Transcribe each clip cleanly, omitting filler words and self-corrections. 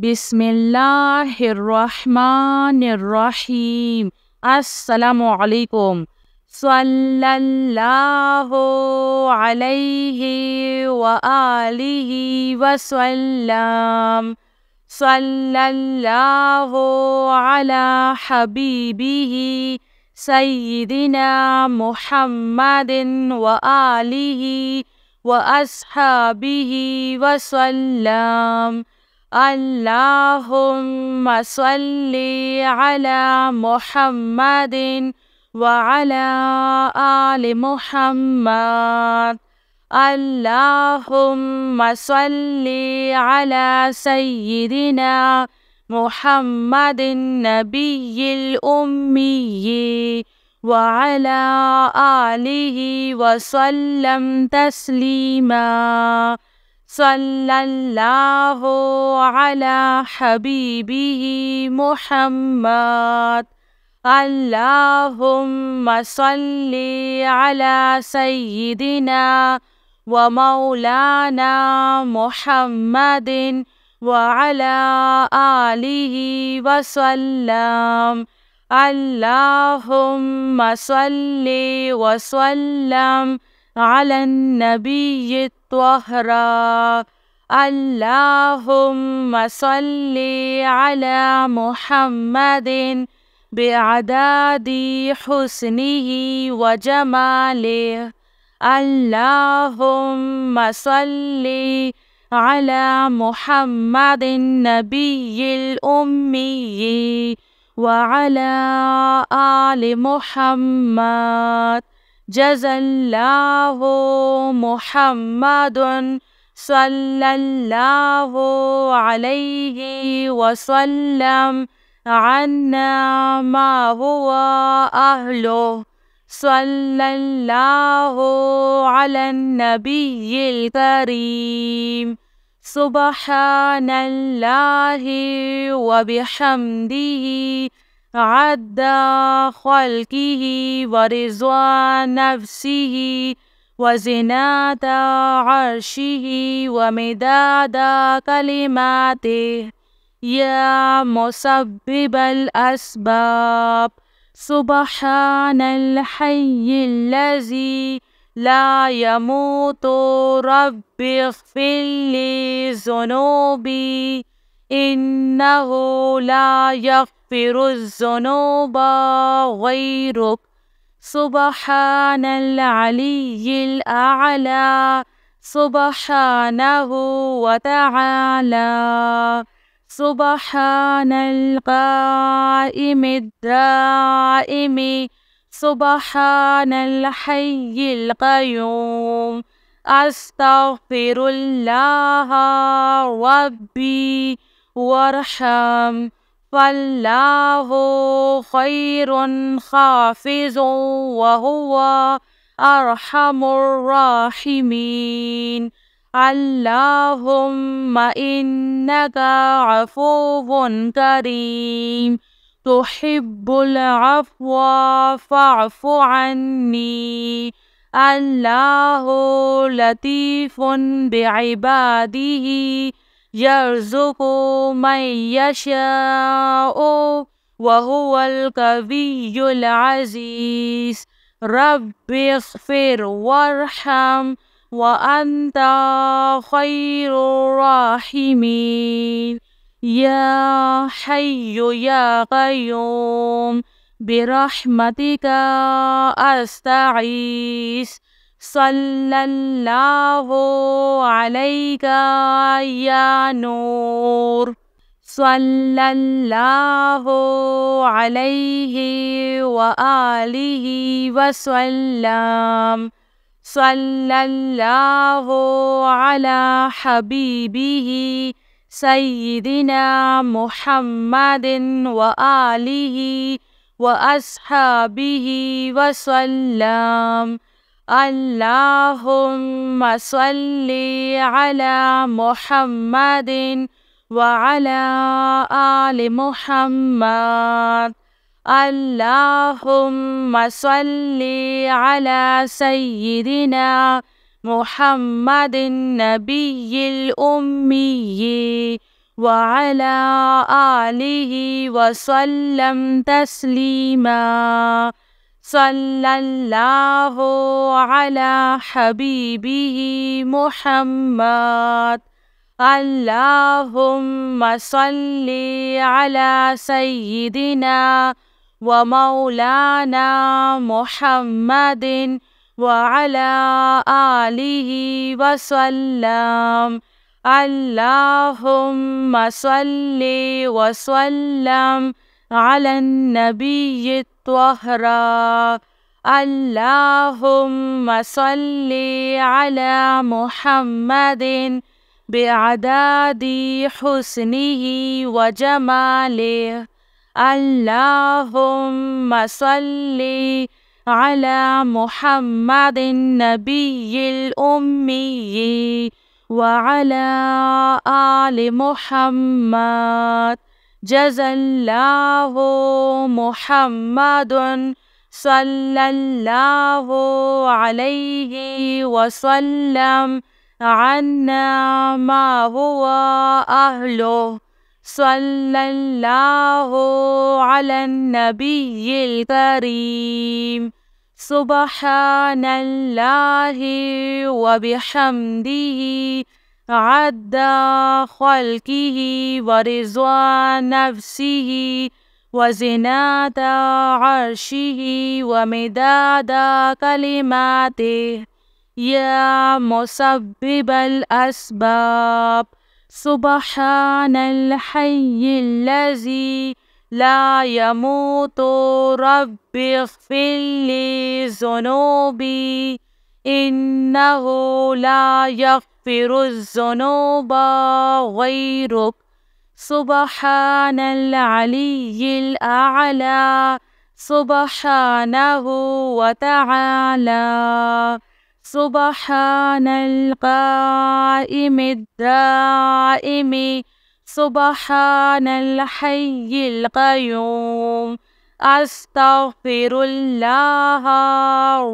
बिस्मिल्लाहिर्रहमानिर्रहीम। अस्सलामुअलैकुम। सल्लल्लाहु अलैहि व आलिहि वसल्लम। सल्लल्लाहु अला हबीबिही सय्यिदिना मुहम्मदिन व आलिहि व अस्हाबिहि वसल्लम। अल्लाहुम्मा सल्ली अला मुहम्मदिन व अला आलि मुहम्मद। अल्लाहुम्मा सल्ली अला सय्यिदिना मुहम्मदिन नबिय्यिल उम्मिय्यि व अला आलिहि व सल्लम तस्लीमा। सल्लल्लाहु अला हबीबिही मुहम्मद। अल्लाहुम्मा सल्ली अला सय्यिदिना व मौलाना मुहम्मदिन व अला आलिहि व सल्लम। अल्लाहुम्मा सल्ली व सल्लम अला नबिय्यित त्वहरा। अल्लाहुम्मा सल्ली अला मुहम्मदिन बिअदादि हुस्निही व जमालिही। अल्लाहुम्मा सल्ली अला मुहम्मदिन नबिय्यिल उम्मिय्यि व अला आलि मुहम्मद। जज़ल्लाहु मुहम्मदुन सल्लल्लाहु अलैहि वसल्लम अन्ना मा हुवा अहलुहु। सल्लल्लाहु अलन नबिय्यिल करीम। सुब्हानल्लाहि व बिहम्दिही अद्दा खल्किही व रिज़्वा नफ्सिही व ज़िनाता अर्शिही व मिदादा कलिमातिही। या मुसब्बिबल अस्बाब। सुब्हानल हय्यिल्लज़ी ला यमूतु रब्बिग़फिरली ज़ुनूबी इन्नहु ला यग़फ़िरुज़्ज़ुनूबा ग़ैरुक। सुब्हानल अलिय्यिल अअला। सुब्हानहु व तआला। सुब्हानल क़ाइमिद दाइमि। सुब्हानल हय्यिल क़य्यूम। अस्तग़फिरुल्लाह रब्बी वरहम। फल्लाहु खैरुन हाफ़िज़ुन व हुवा अरहमुर राहिमीन। अल्लाहुम्मा इन्नका अफ़ुव्वुन करीम तुहिब्बुल अफ़्वा फ़अफ़ु अन्नी। अल्लाहु लतीफ़ुन बिइबादिही यर्ज़ुक़ु मन यशाअु व हुवल क़विय्युल अज़ीज़। रब्बिग़फ़िर वरहम व अन्ता खैरुर राहिमीन। या हय्यु या क़य्यूम बिरहमतिका अस्तगीस। सल्लल्लाहु अलैका या नूर। सल्लल्लाहु अलैहि व आलिहि वसल्लम। सल्लल्लाहु अला हबीबिही सय्यिदिना मुहम्मदिन व आलिहि व अस्हाबिहि वसल्लम। अल्लाहुम्मा सल्ली अला मुहम्मदिन व अला आलि मुहम्मद। अल्लाहुम्मा सल्ली अला सय्यिदिना मुहम्मदिन नबिय्यिल उम्मिय्यि وعلى آله وسلم تسليما صلى الله على حبيبه محمد اللهم صل على سيدنا ومولانا محمد وعلى آله وسلم اللهم صل وسلم على النبي الطاهر اللهم صل على محمد بعدد حسنه وجماله اللهم صل على محمد النبي الأمي وعلى آل محمد جزى الله محمد صلى الله عليه وسلم عنا ما هو أهله صلى الله على النبي الكريم سبحان الله وبحمده عد خلقه ورضوان نفسه وزنة عرشه ومداد كلماته يا مسبب الأسباب سبحان الحي الذي لا يموت رب اغفر لي ذنوبي إنه لا يغفر الذنوب غيرك سبحان العلي الأعلى سبحانه وتعالى سبحان القائم الدائم سبحان الحي القيوم أستغفر الله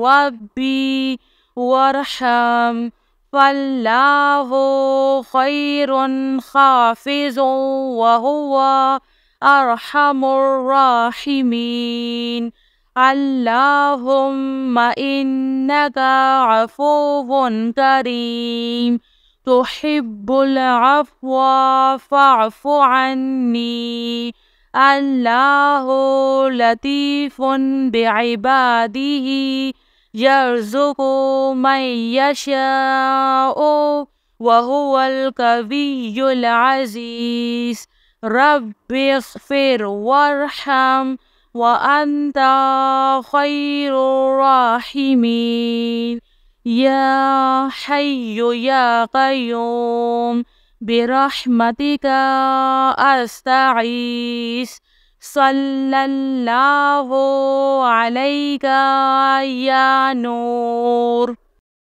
ربي وارحم فالله خير حافظ وهو أرحم الراحمين اللهم إنك عفو كريم تحب العفو فاعف عني الله لطيف بعباده يرزق من يشاء وهو القوي العزيز رب اغفر وارحم وأنت خير الراحمين يا حي يا قيوم برحمتك أستغيث صلى الله عليك يا نور